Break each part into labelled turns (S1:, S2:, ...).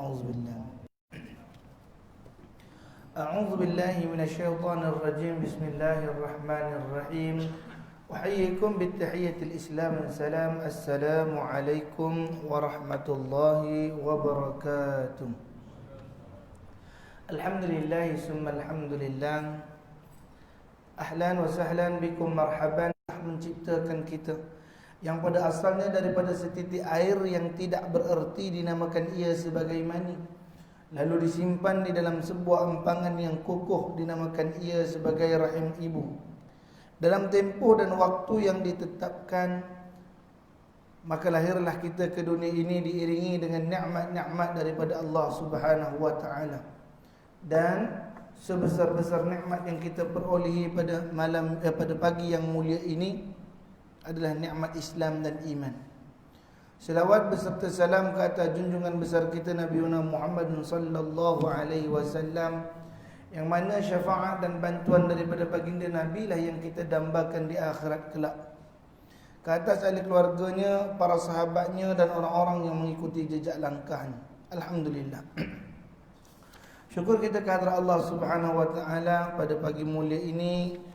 S1: أعوذ بالله أعوذ بالله من الشيطان الرجيم. بسم الله الرحمن الرحيم. أحييكم بالتحية الإسلام السلام. السلام عليكم ورحمة الله وبركاته. الحمد لله ثم الحمد لله. Ahlan wa sahlan bikum, marhaban. Menciptakan kita yang pada asalnya daripada setitik air yang tidak bererti dinamakan ia sebagai mani, lalu disimpan di dalam sebuah empangan yang kokoh dinamakan ia sebagai rahim ibu. Dalam tempoh dan waktu yang ditetapkan, maka lahirlah kita ke dunia ini diiringi dengan nikmat-nikmat daripada Allah Subhanahu wa taala. Dan sebesar-besar nikmat yang kita perolehi pada pada pagi yang mulia ini adalah nikmat Islam dan iman. Selawat beserta salam ke atas junjungan besar kita Nabi Muhammad sallallahu alaihi wasallam, yang mana syafaat dan bantuan daripada baginda Nabi lah yang kita dambakan di akhirat kelak. Ke atas ahli keluarganya, para sahabatnya dan orang-orang yang mengikuti jejak langkahnya. Alhamdulillah. Syukur kita kehadrat Allah Subhanahu wa taala pada pagi mulia ini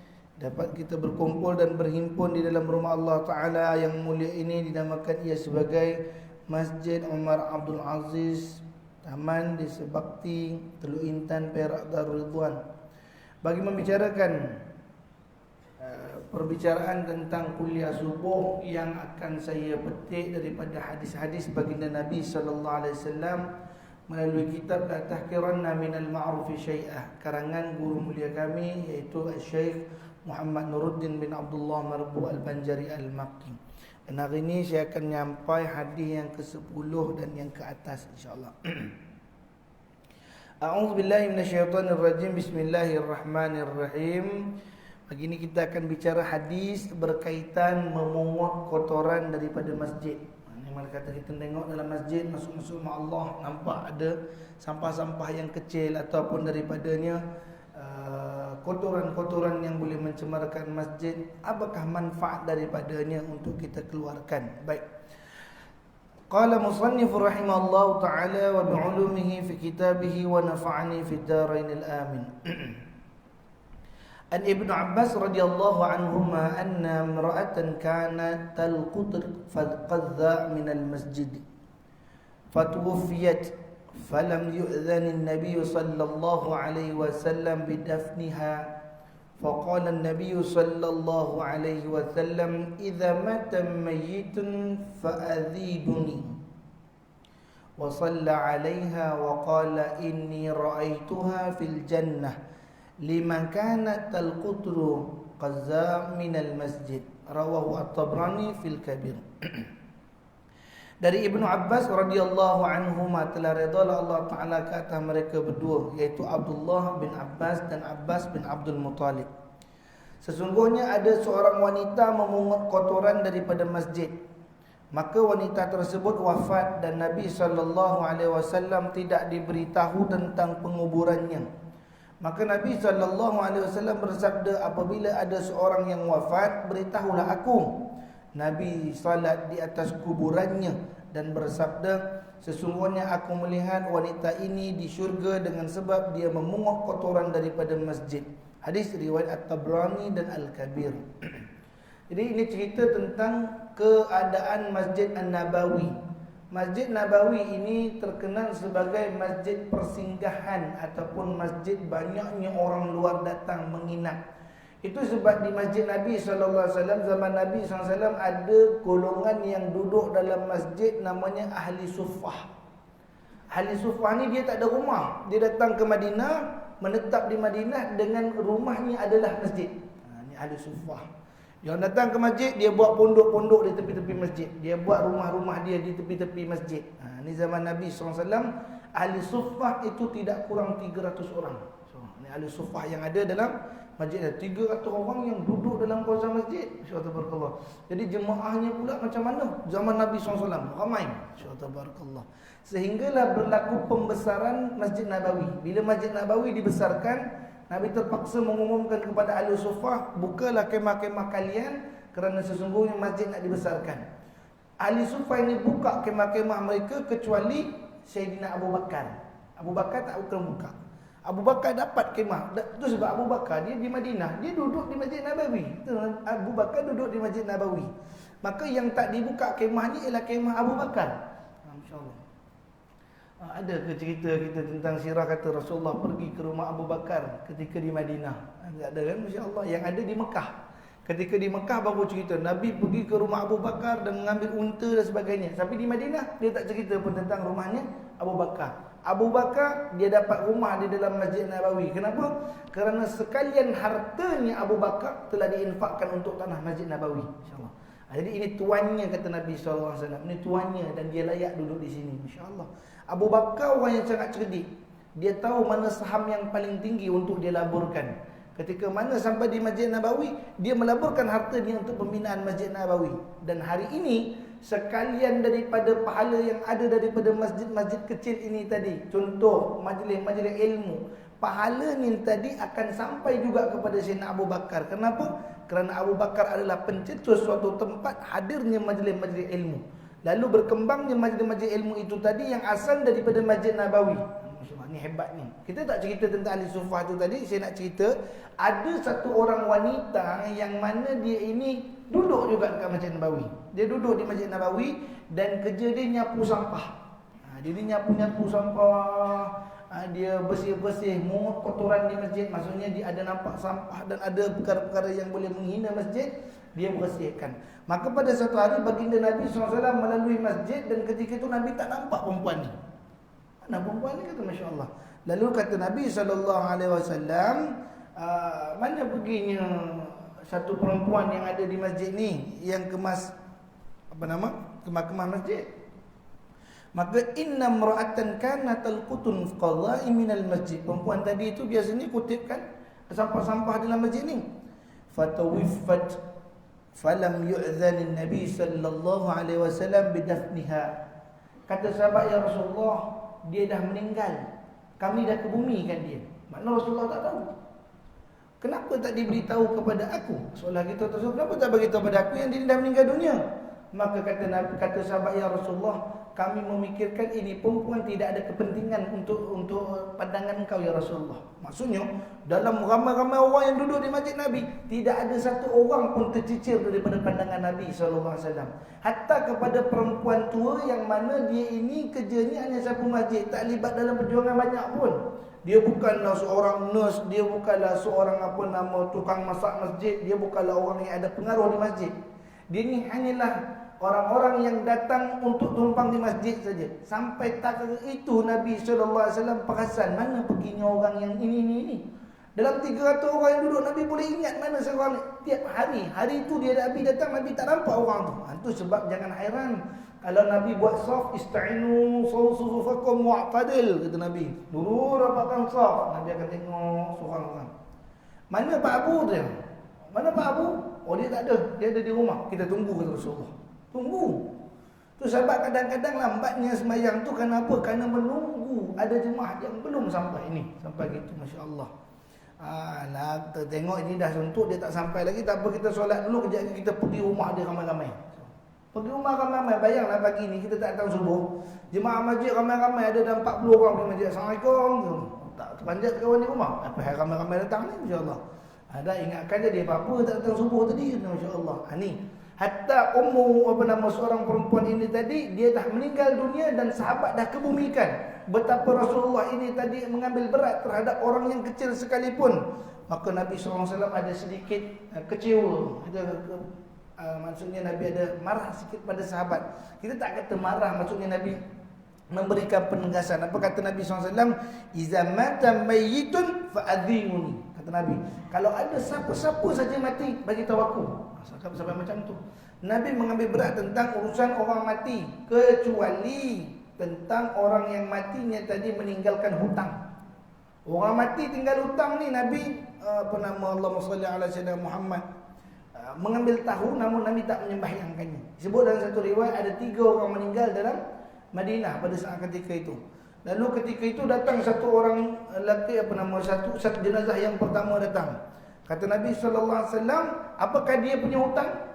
S1: dapat kita berkumpul dan berhimpun di dalam rumah Allah Ta'ala yang mulia ini, dinamakan ia sebagai Masjid Umar Abdul Aziz, Taman Desa Bakti, Teluk Intan, Perak, Darul Ridwan, bagi membicarakan perbicaraan tentang kuliah subuh yang akan saya petik daripada hadis-hadis baginda Nabi sallallahu alaihi wasallam melalui kitab La Tahqiranna Minal Ma'rufi Syai'ah, karangan guru mulia kami iaitu Syekh Muhammad Nuruddin bin Abdullah Marbu Al-Banjari Al-Makki. Dan hari ini saya akan nyampai hadis yang ke-10 dan yang ke atas insya-Allah. A'udzu billahi minasyaitonir rajim. Bismillahirrahmanirrahim. Pagi ini kita akan bicara hadis berkaitan memungut kotoran daripada masjid. Ini mana kata kita tengok dalam masjid, masuk-masuk rumah Allah, nampak ada sampah-sampah yang kecil ataupun daripadanya kotoran-kotoran yang boleh mencemarkan masjid. Apakah manfaat daripadanya untuk kita keluarkan? Baik. Qala musannif rahimahullah ta'ala wa bi'ulumihi fi kitabihi wa nafa'ani fi darainil amin. An Ibnu Abbas radhiyallahu anhuma anna imra'atan kanat talqut faqadha min al-masjid fatuwfiyat فلم يؤذن النبي صلى الله عليه وسلم بدفنها فقال النبي صلى الله عليه وسلم إذا مات ميت فأذيدني وصلى عليها وقال إني رأيتها في الجنة لمن كانت القطر قذاء من المسجد رواه الطبراني في الكبير. Dari Ibnu Abbas radhiyallahu anhuma, telah redha Allah Ta'ala ke atas mereka berdua, iaitu Abdullah bin Abbas dan Abbas bin Abdul Muttalib. Sesungguhnya ada seorang wanita memungut kotoran daripada masjid, maka wanita tersebut wafat dan Nabi SAW tidak diberitahu tentang penguburannya. Maka Nabi SAW bersabda, apabila ada seorang yang wafat, beritahulah aku. Nabi salat di atas kuburannya dan bersabda, sesungguhnya aku melihat wanita ini di syurga dengan sebab dia memungut kotoran daripada masjid. Hadis riwayat At-Tabrani dan Al-Kabir. Jadi ini cerita tentang keadaan Masjid An-Nabawi. Masjid Nabawi ini terkenal sebagai masjid persinggahan ataupun masjid banyaknya orang luar datang menginap. Itu sebab di masjid Nabi SAW, zaman Nabi SAW, ada golongan yang duduk dalam masjid namanya Ahli Suffah. Ahli Suffah ni dia tak ada rumah. Dia datang ke Madinah, menetap di Madinah dengan rumahnya adalah masjid. Ini Ahli Suffah. Yang datang ke masjid, dia buat pondok-pondok di tepi-tepi masjid. Dia buat rumah-rumah dia di tepi-tepi masjid. Ini zaman Nabi SAW. Ahli Suffah itu tidak kurang 300 orang. So, ini Ahli Suffah yang ada dalam masjid, 300 orang yang duduk dalam kawasan masjid. Subhanallah. Jadi jemaahnya pula macam mana? Zaman Nabi SAW ramai. Subhanallah. Sehinggalah berlaku pembesaran Masjid Nabawi. Bila Masjid Nabawi dibesarkan, Nabi terpaksa mengumumkan kepada Ahli Suffah, bukalah kemah-kemah kalian kerana sesungguhnya masjid nak dibesarkan. Ahli Suffah ini buka kemah-kemah mereka kecuali Sayyidina Abu Bakar. Abu Bakar tak buka. Abu Bakar dapat kemah. Itu sebab Abu Bakar dia di Madinah, dia duduk di Masjid Nabawi. Itu Abu Bakar duduk di Masjid Nabawi. Maka yang tak dibuka kemah ni ialah kemah Abu Bakar. Masya-Allah. Ada ke cerita kita tentang sirah kata Rasulullah pergi ke rumah Abu Bakar ketika di Madinah? Ada kan, masya-Allah. Yang ada di Mekah. Ketika di Mekah baru cerita Nabi pergi ke rumah Abu Bakar dan mengambil unta dan sebagainya. Tapi di Madinah dia tak cerita pun tentang rumahnya Abu Bakar. Abu Bakar dia dapat rumah di dalam Masjid Nabawi. Kenapa? Kerana sekalian hartanya Abu Bakar telah diinfakkan untuk tanah Masjid Nabawi, insya-Allah. Jadi ini tuannya kata Nabi sallallahu alaihi wasallam. Ini tuannya dan dia layak duduk di sini, insya-Allah. Abu Bakar orang yang sangat cerdik. Dia tahu mana saham yang paling tinggi untuk dia laburkan. Ketika mana sampai di Masjid Nabawi, dia melaburkan harta dia untuk pembinaan Masjid Nabawi. Dan hari ini sekalian daripada pahala yang ada daripada masjid-masjid kecil ini tadi, contoh majlis-majlis ilmu, pahala ni tadi akan sampai juga kepada Sayyidina Abu Bakar. Kenapa? Kerana Abu Bakar adalah pencetus suatu tempat hadirnya majlis-majlis ilmu. Lalu berkembangnya majlis-majlis ilmu itu tadi yang asal daripada Masjid Nabawi. Ni hebatnya. Kita tak cerita tentang ahli sufah tu tadi, saya nak cerita ada satu orang wanita yang mana dia ini duduk juga dekat Masjid Nabawi. Dia duduk di Masjid Nabawi dan kerja dia nyapu sampah. Dia ni nyapu-nyapu sampah, dia bersih-bersih mungut kotoran di masjid. Maksudnya dia ada nampak sampah dan ada perkara-perkara yang boleh menghina masjid, dia bersihkan. Maka pada satu hari baginda Nabi SAW melalui masjid dan ketika itu Nabi tak nampak perempuan ni. Mana perempuan ni, kata Masya Allah. Lalu kata Nabi SAW, mana perginya satu perempuan yang ada di masjid ni, yang kemas kemah-kemah masjid. Maka inna mra'atan kanat al-qutun qadha'i minal masjid. Perempuan tadi itu biasanya kutipkan sampah-sampah dalam masjid ni. Fatawiffat falam yu'dhan Nabi sallallahu alaihi wasallam bidafniha. Kata sahabat, ya Rasulullah, dia dah meninggal, kami dah kebumikan dia. Makna Rasulullah tak tahu. Kenapa tak diberitahu kepada aku? Soalan kita tersebut, kenapa tak beritahu kepada aku yang dia dah meninggal dunia? Maka kata sahabat, ya Rasulullah, kami memikirkan ini perempuan tidak ada kepentingan untuk pandangan engkau ya Rasulullah. Maksudnya dalam ramai-ramai orang yang duduk di masjid Nabi, tidak ada satu orang pun tercicir daripada pandangan Nabi SAW. Hatta kepada perempuan tua yang mana dia ini kerjanya hanya sapu masjid, tak libat dalam perjuangan banyak pun. Dia bukanlah seorang nurse, dia bukanlah seorang tukang masak masjid, dia bukanlah orang yang ada pengaruh di masjid. Dia ni hanyalah orang-orang yang datang untuk tumpang di masjid saja. Sampai tak itu Nabi SAW perasan mana perginya orang yang ini. Dalam 300 orang yang duduk, Nabi boleh ingat mana seorang tiap hari. Hari itu dia Nabi datang, Nabi tak nampak orang tu. Itu sebab jangan hairan kalau Nabi buat saf, ista'inu sufufakum wa'tadil, kata Nabi. Dulu rapatkan saf, Nabi akan tengok seorang-orang. Mana Pak Abu dia? Mana Pak Abu? Oh, dia tak ada, dia ada di rumah. Kita tunggu, kata Rasulullah. Tunggu. Tu sahabat kadang-kadang lambatnya sembahyang tu kenapa? Kerana menunggu ada jemaah yang belum sampai ni. Sampai gitu, masya-Allah. Lah kita tengok ini dah suntuk, dia tak sampai lagi, tak apa, kita solat dulu, kejap lagi kita pergi rumah dia ramai-ramai. Pergi rumah ramai-ramai, bayanglah pagi ni kita tak tahu subuh. Jemaah masjid ramai-ramai, ada dah 40 orang di masjid. Assalamualaikum. Tak terpanjat kawan di rumah. Apa hal ramai-ramai datang ni, insya-Allah. Ada ingatkan dia apa-apa tak datang subuh tadi, masya-Allah. Ni hatta seorang perempuan ini tadi, dia dah meninggal dunia dan sahabat dah kebumikan. Betapa Rasulullah ini tadi mengambil berat terhadap orang yang kecil sekalipun. Maka Nabi SAW ada sedikit kecewa. Maksudnya Nabi ada marah sikit pada sahabat. Kita tak kata marah, maksudnya Nabi memberikan penegasan. Apa kata Nabi SAW? Iza mata mayyitun fa'adhinuni. Kata Nabi, kalau ada siapa-siapa saja mati, bagi tahu aku. Sampai macam tu. Nabi mengambil berat tentang urusan orang mati, kecuali tentang orang yang matinya tadi meninggalkan hutang. Orang mati tinggal hutang ni, Nabi Allahumma salli ala sayyidina Muhammad, mengambil tahu namun Nabi tak menyembahyangkannya. Disebut dalam satu riwayat ada 3 orang meninggal dalam Madinah pada saat ketika itu. Lalu ketika itu datang satu orang lelaki satu jenazah yang pertama datang. Kata Nabi SAW, apakah dia punya hutang?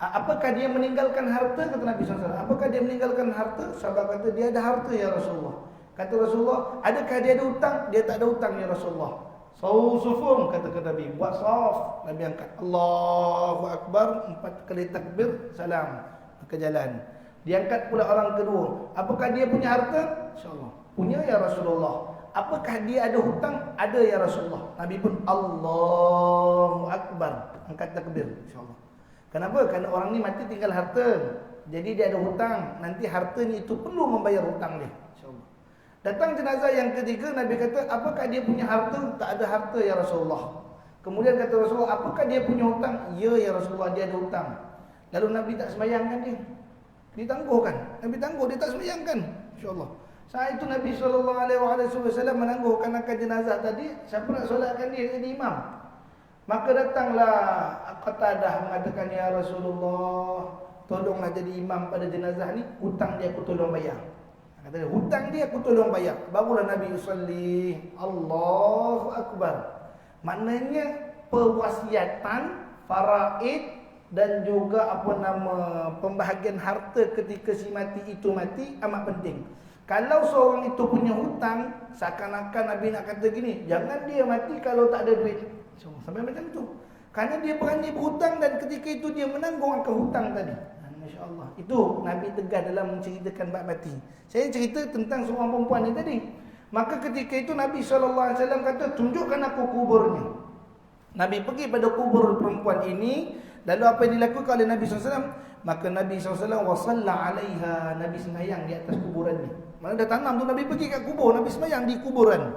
S1: Apakah dia meninggalkan harta? Kata Nabi SAW. Apakah dia meninggalkan harta? Sahabat kata, dia ada harta ya Rasulullah. Kata Rasulullah, adakah dia ada hutang? Dia tak ada hutang ya Rasulullah. Sufum, kata Nabi, buat saf. Nabi angkat Allahu Akbar, 4 kali takbir, salam, ke jalan. Diangkat pula orang kedua. Apakah dia punya harta? InsyaAllah punya ya Rasulullah. Apakah dia ada hutang? Ada ya Rasulullah. Nabi pun Allahu Akbar, angkat takbir, insyaAllah. Kenapa? Kerana orang ni mati tinggal harta. Jadi dia ada hutang. Nanti harta ni itu perlu membayar hutang dia, insyaAllah. Datang jenazah yang ketiga, Nabi kata, apakah dia punya harta? Tak ada harta ya Rasulullah. Kemudian kata Rasulullah, apakah dia punya hutang? Ya ya Rasulullah, dia ada hutang. Lalu Nabi tak sembahyangkan dia. Ditangguhkan. Nabi tangguh, dia tak sembahyangkan, insyaAllah. Saat itu Nabi SAW menangguhkan akan jenazah tadi. Siapa nak solatkan dia jadi imam? Maka datanglah Qatadah mengatakan, ya Rasulullah, tolonglah jadi imam pada jenazah ni. Hutang dia aku tolong bayar. Kata dia, hutang dia aku tolong bayar. Barulah Nabi usalli Allahu Akbar. Maknanya pewasiatan, faraid dan juga pembahagian harta ketika si mati itu mati amat penting. Kalau seorang itu punya hutang, seakan-akan Nabi nak kata gini, jangan dia mati kalau tak ada duit. Sampai macam tu. Kerana dia berani berhutang dan ketika itu dia menanggung akan hutang tadi. Masya Allah. Itu Nabi tegas dalam menceritakan bab mati. Saya cerita tentang seorang perempuan ni tadi. Maka ketika itu Nabi SAW kata, tunjukkan aku kuburnya. Nabi pergi pada kubur perempuan ini. Lalu apa yang dilakukan oleh Nabi SAW? Maka Nabi SAW wasalla alaiha. Nabi sembahyang di atas kuburannya. Mana dah tanam tu, Nabi pergi kat kubur, Nabi sembahyang di kuburan.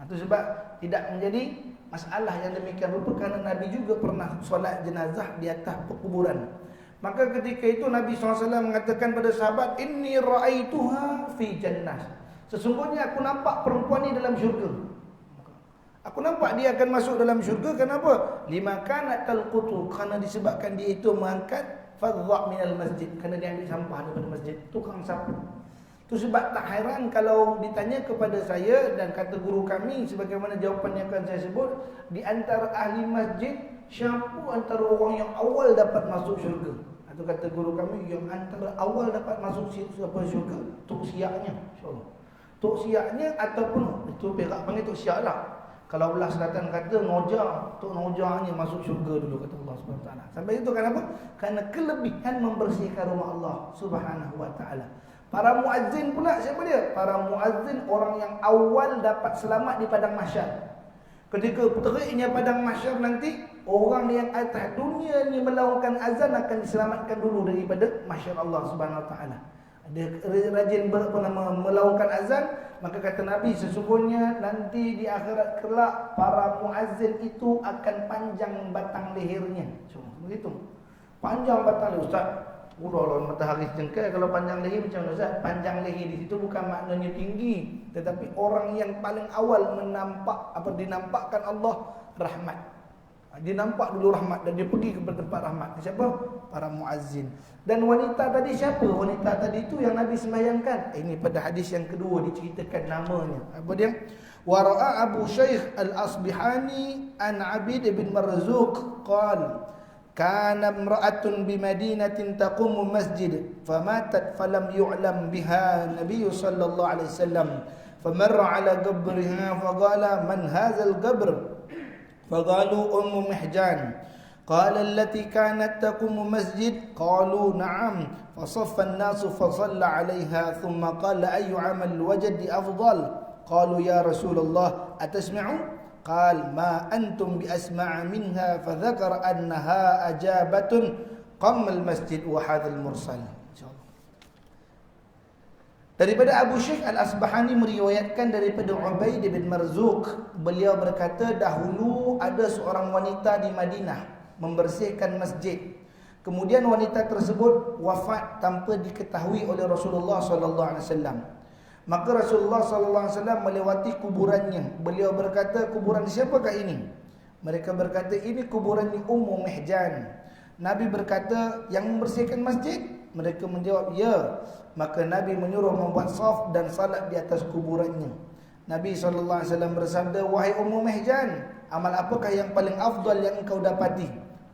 S1: Itu sebab tidak menjadi masalah yang demikian rupa, kerana Nabi juga pernah solat jenazah di atas perkuburan. Maka ketika itu Nabi SAW mengatakan pada sahabat, inni ra'aituha fi jannah. Sesungguhnya aku nampak perempuan ni dalam syurga. Aku nampak dia akan masuk dalam syurga. Kenapa? Lima kanat talqutu, kerana disebabkan dia itu mengangkat fadha' minal masjid, kerana dia ambil sampah daripada masjid, tukang sapu. Itu sebab tak hairan kalau ditanya kepada saya dan kata guru kami, sebagaimana jawapan yang akan saya sebut, di antara ahli masjid, siapa antara orang yang awal dapat masuk syurga? Atau kata guru kami, yang antara awal dapat masuk syurga, tok siaknya, insyaAllah. Tok siaknya ataupun, itu Perak panggil tok siak lah. Kalau belah selatan kata noja, tok nojanya masuk syurga dulu, kata Allah SWT. Sampai itu kenapa? Kerana kelebihan membersihkan rumah Allah SWT. Para muazzin pula, siapa dia? Para muazzin orang yang awal dapat selamat di padang mahsyar. Ketika teriknya padang mahsyar nanti, orang yang atas dunia ni melakukan azan akan diselamatkan dulu daripada mahsyar Allah Subhanahu Wa Taala. Dia rajin melakukan azan, maka kata Nabi, sesungguhnya nanti di akhirat kelak para muazzin itu akan panjang batang lehernya. Cuma begitu. Panjang batang leher, Ustaz. Udah matahari jengkai, kalau panjang leher macam mana Ustaz? Panjang leher di situ bukan maknanya tinggi, tetapi orang yang paling awal dinampakkan Allah rahmat. Dia nampak dulu rahmat dan dia pergi ke tempat rahmat. Siapa? Para muazzin. Dan wanita tadi siapa? Wanita tadi itu yang Nabi sembahyangkan. Ini pada hadis yang kedua diceritakan namanya. Apa dia? Wara'a Abu Shaykh Al-Asbihani an Abid bin Marzuq qala kana imra'atun bi madinatin taqumu masjid famatat falam yu'lam biha Nabi sallallahu alaihi wasallam famarra ala qabriha faqala man hadzal qabr faqalu ummu mihjan qala allati kanat taqumu masjid qalu na'am fasaffa an-nasu fa shalla 'alayha thumma qala ayyu 'amal wajdi afdal qalu ya Rasulullah atasma'u قال ما أنتم بأسمع منها فذكر أنها أجابة قم المسجد وهذا المرسل. Daripada Abu Shaykh Al-Asbahani meriwayatkan daripada Ubaid bin Marzuq, beliau berkata, dahulu ada seorang wanita di Madinah membersihkan masjid. Kemudian wanita tersebut wafat tanpa diketahui oleh Rasulullah sallallahu alaihi wasallam. Maka Rasulullah SAW melewati kuburannya. Beliau berkata, kuburan siapakah ini? Mereka berkata, ini kuburannya Ummu Mihjan. Nabi berkata, yang membersihkan masjid? Mereka menjawab, ya. Maka Nabi menyuruh membuat saf dan salat di atas kuburannya. Nabi SAW bersabda, wahai Ummu Mihjan, amal apakah yang paling afdal yang engkau dapati?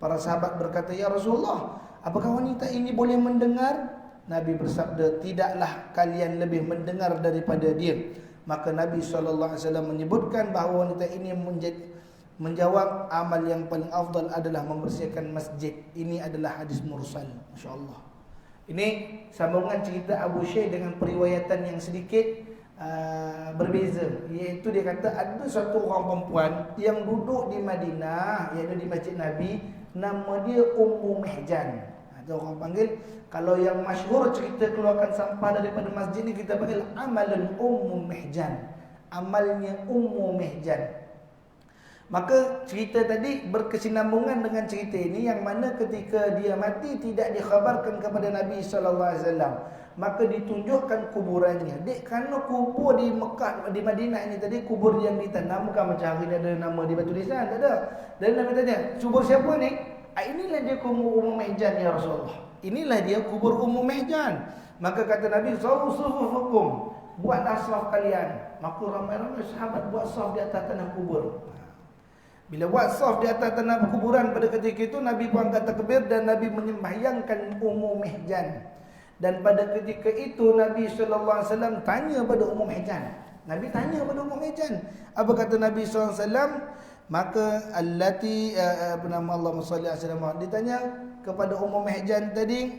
S1: Para sahabat berkata, "Ya Rasulullah, apakah wanita ini boleh mendengar?" Nabi bersabda, "Tidaklah kalian lebih mendengar daripada dia." Maka Nabi SAW menyebutkan bahawa wanita ini menjawab, amal yang paling afdal adalah membersihkan masjid. Ini adalah hadis mursal. Masya-Allah. Ini sambungan cerita Abu Syekh dengan periwayatan yang sedikit berbeza. Iaitu dia kata ada satu orang perempuan yang duduk di Madinah, iaitu di Masjid Nabi, nama dia Ummu Mihjan. Ada orang panggil, kalau yang masyhur cerita keluarkan sampah daripada masjid ni, kita panggil amalan Ummu Mihjan. Amalnya Ummu Mihjan. Maka cerita tadi berkesinambungan dengan cerita ini, yang mana ketika dia mati tidak dikhabarkan kepada Nabi SAW. Maka ditunjukkan kuburannya. Dek, kerana kubur di Mekah, di Madinah ini tadi, kubur yang ditanamkan macam hari ni ada nama di batu nisan, tak ada. Dan Nabi tanya, kubur siapa ni? Inilah dia kubur Ummu Mihjan ya Rasulullah. Inilah dia kubur Ummu Mihjan. Maka kata Nabi, "Sawsufukum, buatlah saf kalian." Maka ramai-ramai sahabat buat saf di atas tanah kubur. Bila buat saf di atas tanah kuburan pada ketika itu, Nabi pun angkat takbir dan Nabi menyembahyangkan Ummu Mihjan. Dan pada ketika itu Nabi SAW tanya pada Ummu Mihjan. Nabi tanya pada Ummu Mihjan. Apa kata Nabi SAW? Maka allati Allahumma salli alaihi wasallam, ditanya kepada Ummu Mihjan tadi,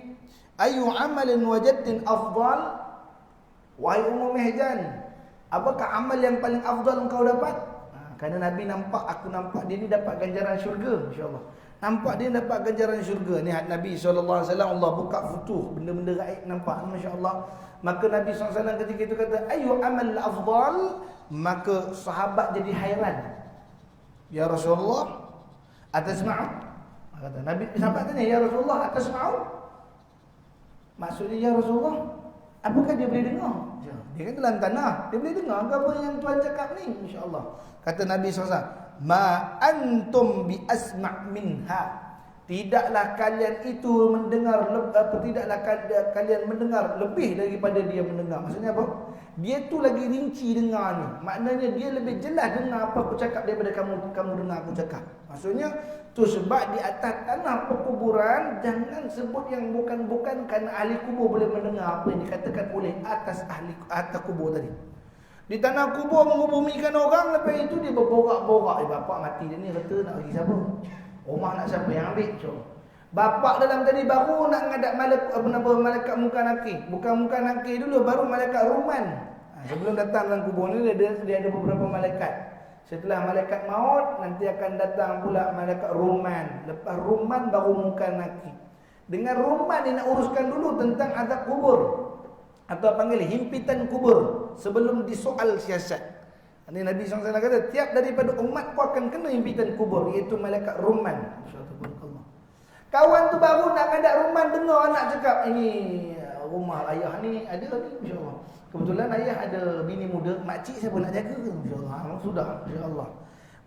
S1: "Ayu amalin wajadtin afdal?" Wahai Ummu Mihjan, apakah amal yang paling afdal engkau dapat? Kerana Nabi nampak, aku nampak dia ni dapat ganjaran syurga, insya-Allah. Nampak dia dapat ganjaran syurga. Ni Nabi SAW, Allah buka futuh, benda-benda gaib nampak, masya-Allah. Maka Nabi SAW ketika itu kata, "Ayu amal afdal?" Maka sahabat jadi hairan. "Ya Rasulullah, atasma'u?" Kata Nabi, sahabat tanya, "Ya Rasulullah, atasma'u?" Maksudnya, "Ya Rasulullah, apakah dia boleh dengar?" Dia kan dalam tanah, dia boleh dengar apa yang Tuhan cakap ni, insya-Allah. Kata Nabi SAW, "Ma antum bi asma' minha." Tidaklah kalian itu mendengar, tidaklah kalian mendengar lebih daripada dia mendengar. Maksudnya apa? Dia tu lagi rinci dengar ni. Maknanya dia lebih jelas dengar apa aku cakap daripada kamu dengar aku cakap. Maksudnya tu sebab di atas tanah perkuburan jangan sebut yang bukan-bukan, kerana ahli kubur boleh mendengar apa yang dikatakan oleh atas kubur tadi. Di tanah kubur mengubumikan orang, lepas itu dia berborak-borak, bapak mati dia ni, kata nak bagi siapa? Rumah nak siapa yang ambil? Bapak dalam tadi baru nak ngadap malaikat muka nakir. Bukan muka nakir dulu, baru malaikat ruman. Sebelum datang dalam kubur ni dia ada beberapa malaikat. Setelah malaikat maut, nanti akan datang pula malaikat ruman. Lepas ruman baru muka nakir. Dengan ruman dia nak uruskan dulu tentang azab kubur, atau panggil himpitan kubur, sebelum disoal siasat. Ini Nabi SAW kata, tiap daripada umat ku akan kena himpitan kubur, iaitu malaikat ruman. Kawan tu baru nak ada ruman, dengar anak cakap, "Ini rumah ayah ni ada lagi, insya-Allah. Kebetulan ayah ada bini muda, makcik siapa nak jaga ke?" Insya-Allah, sudah, insya-Allah.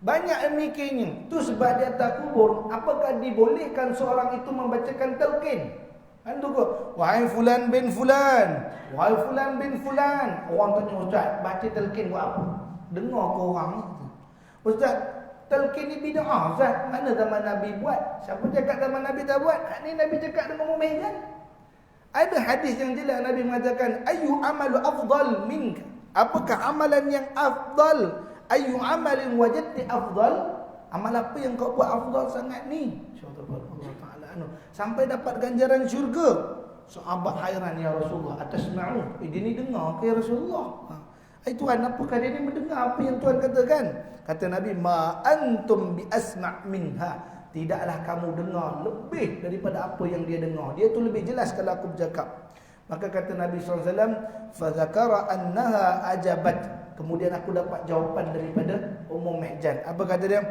S1: Banyak yang mikirnya. Tu sebab di atas kubur, apakah dibolehkan seorang itu membacakan talqin? Kan tu ke? "Wahai fulan bin fulan, wahai fulan bin fulan." Orang tanya, "Ustaz, baca talqin buat apa?" Dengar ke orang ni? "Ustaz, talqin ni bid'ah, Ustaz. Mana zaman Nabi buat?" Siapa cakap zaman Nabi tak buat? Ni Nabi cakap dengan Ummu Mihjan. Ada hadis yang jelas Nabi mengatakan, "Ayu amalu afdal minka?" Apakah amalan yang afdal? Ayu amalin wajadti afdal? Amal apa yang kau buat afdal sangat ni? Allah Ta'ala sampai dapat ganjaran syurga. Sahabat hairan, "Ya Rasulullah, atasma'u?" Dia ni dengar ke ya Rasulullah? Tuhan, apakah dia ni mendengar apa yang Tuhan katakan? Kata Nabi, "Ma antum bi asma' minha." Tidaklah kamu dengar lebih daripada apa yang dia dengar. Dia tu lebih jelas kalau aku bercakap. Maka kata Nabi SAW, "Fa zakara annaha ajabat." Kemudian aku dapat jawapan daripada Ummu Mihjan. Apa kata dia?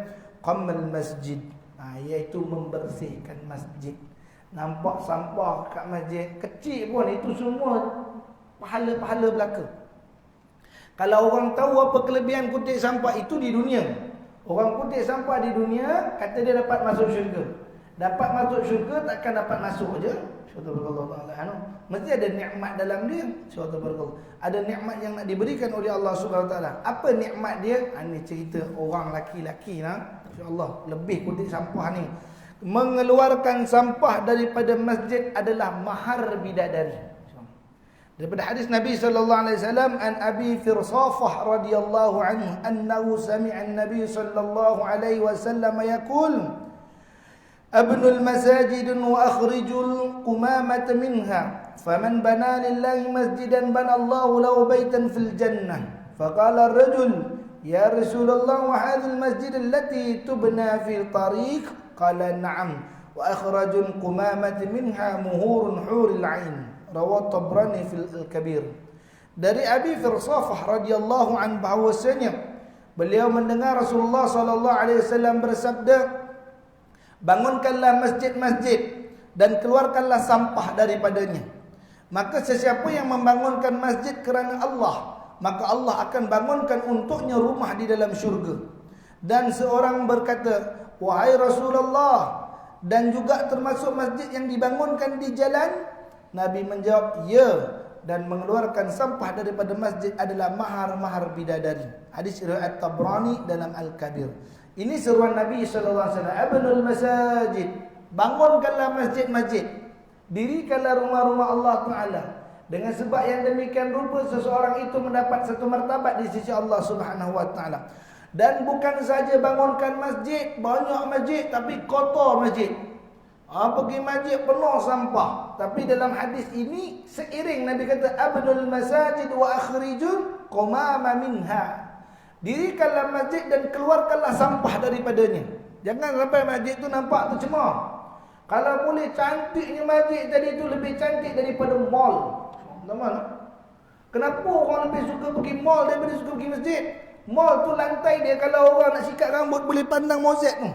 S1: "Qamal masjid." Iaitu membersihkan masjid. Nampak sampah kat masjid kecil pun, itu semua pahala-pahala belaka. Kalau orang tahu apa kelebihan kutip sampah itu di dunia, orang kutip sampah di dunia, kata dia dapat masuk syurga. Dapat masuk syurga, takkan dapat masuk je. Mesti ada nikmat dalam dia. Ada nikmat yang nak diberikan oleh Allah Subhanahu Wa Taala. Apa nikmat dia? Ini cerita orang laki-laki lah. Insya-Allah lebih kutip sampah ni. mengeluarkan sampah daripada masjid adalah mahar bidadari. Daripada hadis Nabi sallallahu alaihi wasallam, an Abi Firsafah radhiyallahu anhu annahu sami'a an-nabiy sallallahu alaihi wasallam yaqul abnul masajid wa akhrijul qumamata minha faman bana lillahi masjidan bana Allahu lahu baitan fil jannah. Faqala ar-rajul ya Rasulullah wa hadhihi al-masjid allati tubna fi tariq? Qala na'am wa akhrajul qumamata minha muhurun huril 'ain. Rawat Tabrani fil Kabir. Dari Abi Firsafah radhiyallahu an bahwasanya beliau mendengar Rasulullah sallallahu alaihi wasallam bersabda, bangunkanlah masjid-masjid dan keluarkanlah sampah daripadanya. Maka sesiapa yang membangunkan masjid kerana Allah, maka Allah akan bangunkan untuknya rumah di dalam syurga. Dan seorang berkata, wahai Rasulullah, dan juga termasuk masjid yang dibangunkan di jalan? Nabi menjawab, ya, dan mengeluarkan sampah daripada masjid adalah mahar-mahar bidadari. Hadis riwayat Tabrani dalam Al-Kabir. Ini seruan Nabi sallallahu alaihi wasallam, abnul masajid, bangunkanlah masjid-masjid, dirikanlah rumah-rumah Allah Taala. Dengan sebab yang demikian rupa seseorang itu mendapat satu martabat di sisi Allah Subhanahu wa taala. Dan bukan saja bangunkan masjid, banyak masjid tapi kotor masjid. Pergi masjid penuh sampah. Tapi dalam hadis ini seiring Nabi kata abnul masajid wa akhrijul qumama minha. Dirikanlah masjid dan keluarkanlah sampah daripadanya. Jangan sampai masjid tu nampak tu cemar. Kalau boleh cantiknya masjid tadi tu lebih cantik daripada mall. Tahu. Kenapa orang lebih suka pergi mall daripada suka pergi masjid? Mall tu lantai dia kalau orang nak sikat rambut boleh pandang mozaik tu.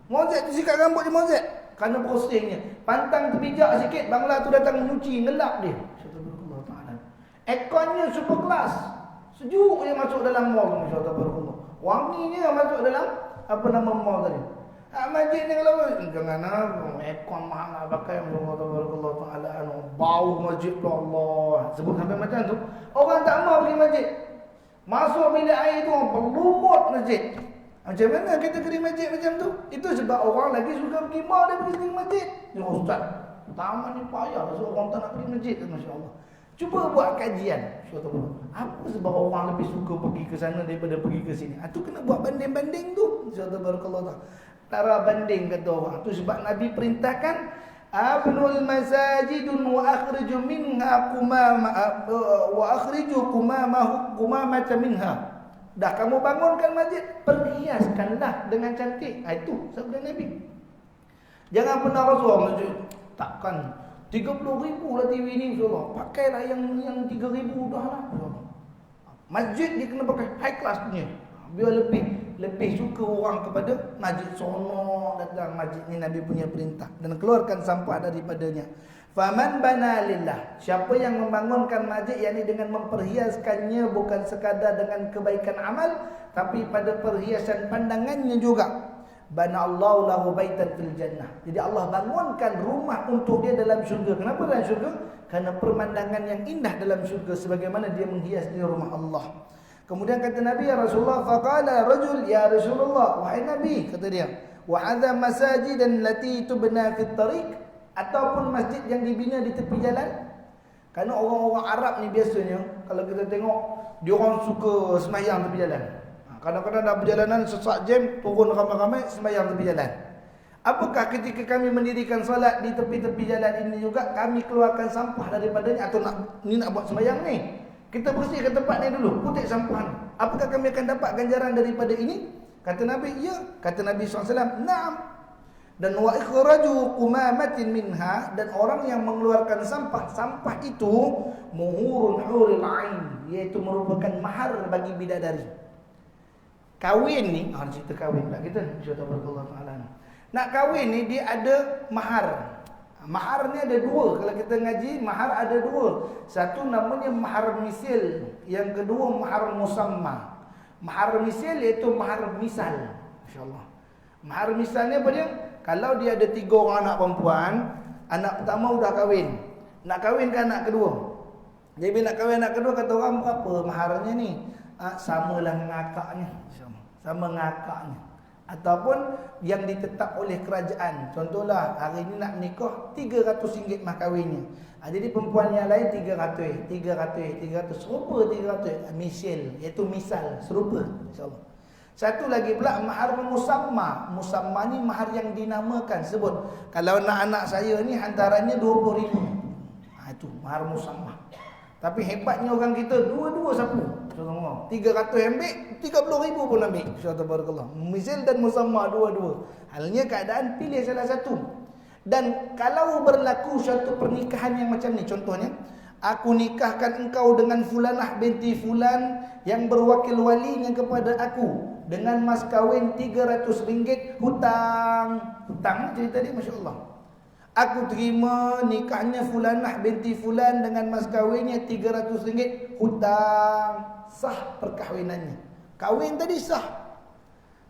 S1: Mozaik tu sikat rambut dia mozaik. Kerana prosesnya. Pantang terpijak sikit, bangla tu datang nyuci, ngelap dia. Airconnya super kelas. Sejuk je masuk dalam mall tu. Wanginya masuk dalam apa nama mall tadi. Masjid ni kalau jangan aircon mahal nak pakai Allah Taala bau masjid tu Allah. Sebut sampai macam tu. Orang tak mau pergi masjid. Masuk bilik air tu berlumut masjid. Macam mana kategori masjid macam tu? Itu sebab orang lagi suka pergi mall daripada pergi masjid. Ya ustaz, taman ni payah sebab orang tak nak pergi masjid tu, masya-Allah. Cuba buat kajian. Apa sebab orang lebih suka pergi ke sana daripada pergi ke sini? Itu kena buat banding-banding tu. Insya-Allah barakallahu. Tara banding kata orang. Tu sebab Nabi perintahkan abnul masajidun wa akhriju minha qumama wa akhriju qumamata minha. Dah kamu bangunkan masjid, perhiaskanlah dengan cantik. Itu sabda Nabi. Jangan pernah Rasulullah masjid. Takkan 30,000 lah TV ni insya-Allah. Pakailah yang 3,000 dah lah. Masjid dia kena pakai high class punya. Biar lebih suka orang kepada masjid sono datang masjid ni. Nabi punya perintah dan keluarkan sampah daripadanya. Faman bana lillah, siapa yang membangunkan masjid yakni dengan memperhiaskannya bukan sekadar dengan kebaikan amal tapi pada perhiasan pandangannya juga. Bana Allahu lahu baitan fil jannah. Jadi Allah bangunkan rumah untuk dia dalam syurga. Kenapa dalam syurga? Karena pemandangan yang indah dalam syurga sebagaimana dia menghias di rumah Allah. Kemudian kata Nabi, ya Rasulullah, faqala rajul ya Rasulullah, wahai Nabi, kata dia, wa hadha masajidan lati tubna fit tariq, ataupun masjid yang dibina di tepi jalan. Karena orang-orang Arab ni biasanya kalau kita tengok dia orang suka sembahyang tepi jalan. Kadang-kadang dalam perjalanan sesak jam turun ramai-ramai sembahyang tepi jalan. Apakah ketika kami mendirikan solat di tepi-tepi jalan ini juga kami keluarkan sampah daripadanya atau nak buat sembahyang ni? Kita bersihkan tempat ni dulu, putih sampah ni. Apakah kami akan dapat ganjaran daripada ini? Kata Nabi, ya. Kata Nabi SAW, na'am. Dan wa ikhraju qumamatin minha, dan orang yang mengeluarkan sampah itu muhurun huril ain, iaitu merupakan mahar bagi bidadari. Kahwin ni, cerita kahwin pula kita, insyaallah taala. Nak kahwin ni dia ada mahar. Mahar ni ada dua. Kalau kita ngaji, mahar ada dua. Satu namanya mahar misil, yang kedua mahar musamma. Mahar misil iaitu mahar misal. Masya-Allah. Mahar misal ni apa dia? Kalau dia ada 3 orang anak perempuan, anak pertama sudah kahwin. Nak kahwinkan anak kedua. Jadi bila nak kahwin anak kedua, kata orang, berapa maharnya ni? Samalah dengan akaknya. Sama dengan akaknya. ataupun yang ditetap oleh kerajaan. Contohlah hari ini nak nikah RM300 mas kahwinnya. Jadi perempuan yang lain 300 serupa 300 misal serupa insya-Allah. Satu lagi pula mahar musamma. Musamma ni mahar yang dinamakan, sebut kalau nak anak saya ni hantarannya 20,000. Itu mahar musamma. Tapi hebatnya orang kita dua-dua sapu. Subhanallah. 300 ambil, 30,000 pun ambil. Subhanallah. Misal dan musamma dua-dua. Halnya keadaan pilih salah satu. Dan kalau berlaku suatu pernikahan yang macam ni, contohnya aku nikahkan engkau dengan fulanah binti fulan yang berwakil walinya kepada aku dengan mas kahwin RM300, hutang cerita dia, masya-Allah. Aku terima nikahnya fulanah binti fulan dengan mas kahwinnya RM300, hutang, sah perkahwinannya. Kahwin tadi sah.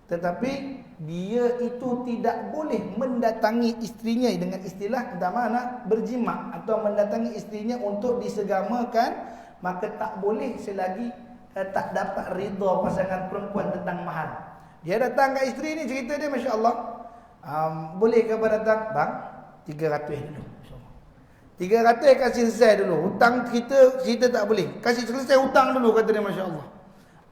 S1: Tetapi dia itu tidak boleh mendatangi isterinya dengan istilah mana berjima atau mendatangi isterinya untuk disegamakan, maka tak boleh selagi tak dapat ridha pasangan perempuan tentang mahar. Dia datang ke isteri ni, cerita dia masya-Allah. Boleh ke datang? Bang, 300 dulu. 300 kasih selesai dulu. Hutang kita tak boleh. Kasih selesai hutang dulu, kata dia, masya-Allah.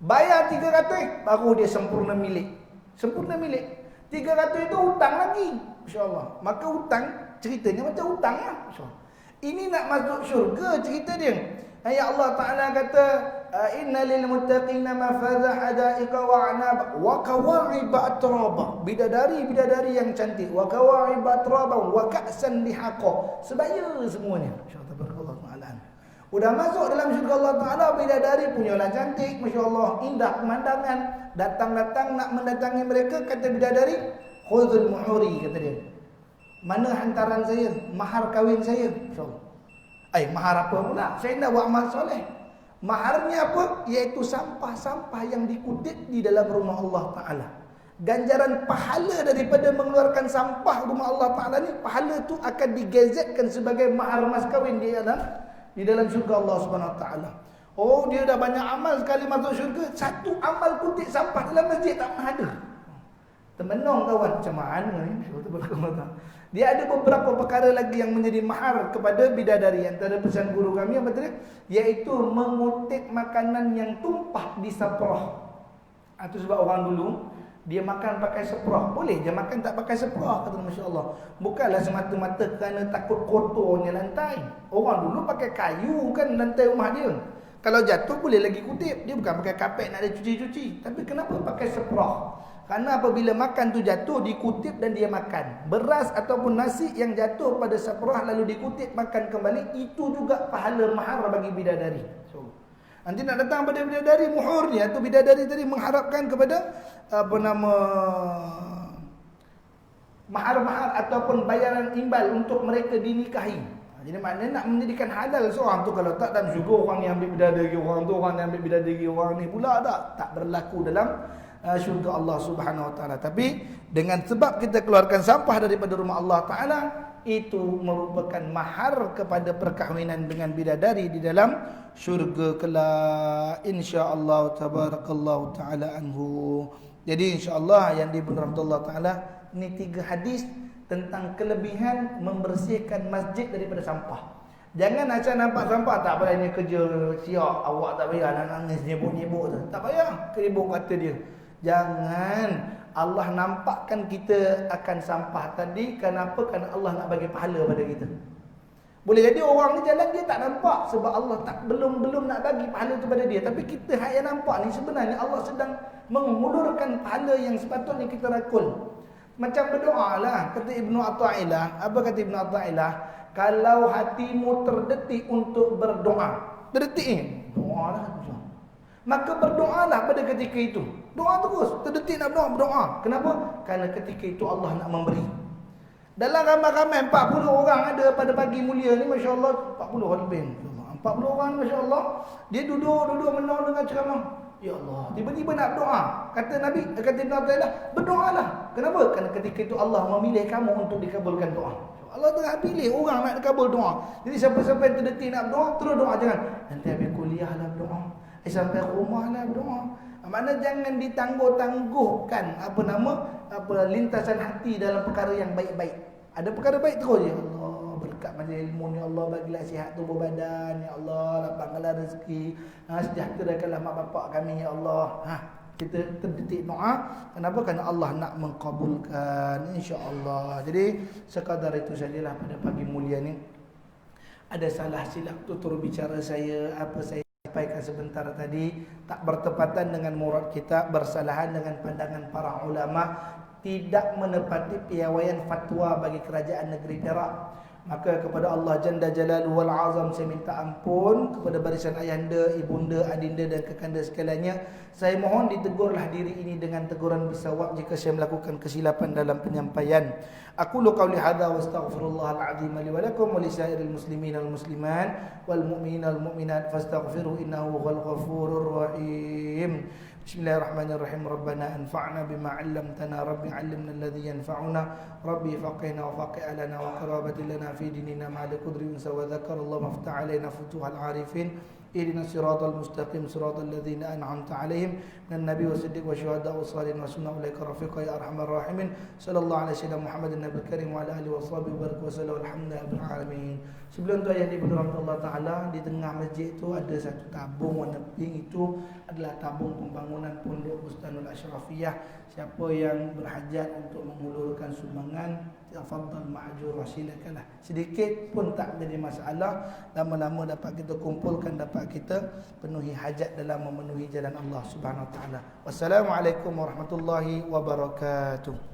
S1: Bayar 300 baru dia sempurna milik. 300 itu hutang lagi, masya-Allah. Maka hutang ceritanya macam hutang lah, masya-Allah. Ini nak masuk syurga cerita dia. Ya Allah Taala kata innalil muttaqina mafaza hadaiqa wa anab wa kawa'iba atraba. Bidadari yang cantik, wa kawa'iba atraba wa ka'san lihaqa. Sebaya semuanya, masya-Allah, tabarakallah taala. Udah masuk dalam syurga Allah Taala, bidadari punyalah cantik, masya-Allah, indah pemandangan. Datang-datang nak mendatangi mereka, kata bidadari, khudhul muhuri, kata dia. Mana hantaran saya, mahar kahwin saya, insya-Allah. Mahar apa pula? Saya nak buat amal soleh. Maharnya apa? Iaitu sampah-sampah yang dikutip di dalam rumah Allah Ta'ala. Ganjaran pahala daripada mengeluarkan sampah rumah Allah Ta'ala ni, pahala tu akan digazetkan sebagai mahar mas kahwin di dalam syurga Allah Subhanahu Wa Ta'ala. Oh, dia dah banyak amal sekali masuk syurga, satu amal kutip sampah dalam masjid tak pernah ada. Termenung kawan, macam mana ni? Dia ada beberapa perkara lagi yang menjadi mahar kepada bidadari. Antara pesan guru kami apa tadi? Iaitu mengutip makanan yang tumpah di saprah. Itu sebab orang dulu dia makan pakai seprah. Boleh je makan tak pakai seprah, kata masya-Allah. Bukanlah semata-mata kerana takut kotornya lantai. Orang dulu pakai kayu kan lantai rumah dia. Kalau jatuh boleh lagi kutip. Dia bukan pakai kapet nak ada cuci-cuci. Tapi kenapa pakai seprah? Karena apabila makan tu jatuh, dikutip dan dia makan. Beras ataupun nasi yang jatuh pada seprah lalu dikutip makan kembali, itu juga pahala mahar bagi bidadari. So, nanti nak datang pada bidadari, muhurnya tu bidadari tadi mengharapkan kepada mahar-mahar ataupun bayaran imbal untuk mereka dinikahi. Jadi maknanya nak menjadikan halal seorang tu, kalau tak dan syurga orang yang ambil bidadari orang tu, orang yang ambil bidadari orang ni pula tak berlaku dalam syurga Allah Subhanahu Wa Taala. Tapi dengan sebab kita keluarkan sampah daripada rumah Allah Taala, itu merupakan mahar kepada perkahwinan dengan bidadari di dalam syurga kelak, insya-Allah tabarakallahu taala anhu. Jadi insya-Allah yang dibenarkan Allah Taala, ini 3 hadis tentang kelebihan membersihkan masjid daripada sampah. Jangan acak nampak sampah, tak payah ni kerja siap, awak tak payah nak nangis nyebuk-nyebuk tu. Tak payah, keribuk kata dia. Jangan. Allah nampakkan kita akan sampah tadi. Kenapa? Kerana Allah nak bagi pahala pada kita. Boleh jadi orang ni jalan dia tak nampak sebab Allah belum nak bagi pahala tu pada dia. Tapi kita yang nampak ni sebenarnya Allah sedang mengulurkan pahala yang sepatutnya kita rakul. Macam berdoa lah. Kata Ibnu Athaillah. Apa kata Ibnu Athaillah? Kalau hatimu terdetik untuk berdoa, terdetik ni, doa lah. Maka berdoalah pada ketika itu. Doa terus, terdetik nak berdoa. Kenapa? Kerana ketika itu Allah nak memberi. Dalam ramai-ramai 40 orang ada pada pagi mulia ni, masya-Allah, 40 lebih. 40 orang, masya-Allah, dia duduk menang dengan ceramah. Ya Allah, tiba-tiba nak berdoa. Kata Nabi, kata Ibn Abdullah, berdoalah. Kenapa? Kerana ketika itu Allah memilih kamu untuk dikabulkan doa. Allah tengah pilih orang nak kabul doa. Jadi siapa-siapa yang terdetik nak berdoa, terus doa, jangan nanti habis kuliah lah berdoa. Sampai rumah lah doa. Mana jangan ditangguh-tangguhkan lintasan hati dalam perkara yang baik-baik. Ada perkara baik terus ya Allah, berkat majlis ilmu ni Allah, bagilah sihat tubuh badan ya Allah, lapangkanlah rezeki, sejahterakanlah mak bapak kami ya Allah. Kita terdetik doa. Kenapa? Kerana Allah nak mengkabulkan, insya-Allah. Jadi sekadar itu sajalah pada pagi mulia ni. Ada salah silap tutur bicara saya, apa saya sampaikan sebentar tadi tak bertepatan dengan murad kita, bersalahan dengan pandangan para ulama, tidak menepati piawaian fatwa bagi kerajaan negeri Perak. Maka kepada Allah Jalla Jalaluhu wal Azam saya minta ampun, kepada barisan ayahanda, ibunda, adinda dan kekanda sekaliannya. Saya mohon ditegurlah diri ini dengan teguran bersawab jika saya melakukan kesilapan dalam penyampaian. Aku qauli hadza wa astaghfirullahal azim li wa lakum wa lisairil muslimin wal muslimat wal mu'minin wal mu'minat fastaghfiru innahu huwal ghafurur rahim. Bismillahirrahmanirrahim. Rabbana anfa'na bima 'allamtana, rabbi 'allimna alladhi yanfa'una, rabbi faqihna wa faqih lana wa qarabatil lana fi dinina ma'al qudri wa dzakarallahu maftah 'alaina futuhal 'arifin. Ihdina siratal mustaqim siratal ladzina an'amta 'alaihim minan nabiy wasiddiq wasyuhada wassalihin wa sunna ulaika rafiqa ya arhamar rahimin. Sallallahu alaihi wasallam Muhammadin nabiyil karim wa ala alihi washabihi barik wa sallam alhamdulillahi alamin. Sebelum tu ayat dibenarkan Allah Taala, di tengah masjid itu ada satu tabung warna pink, itu adalah tabung pembangunan Pondok Bustanul Ashrafiyah. Siapa yang berhajat untuk mengulurkan sumbangan, tafadhal ma'jur, silakanlah. Sedikit pun tak menjadi masalah. Lama-lama dapat kita kumpulkan, dapat kita penuhi hajat dalam memenuhi jalan Allah Subhanahu Wa Taala. Wassalamualaikum warahmatullahi wabarakatuh.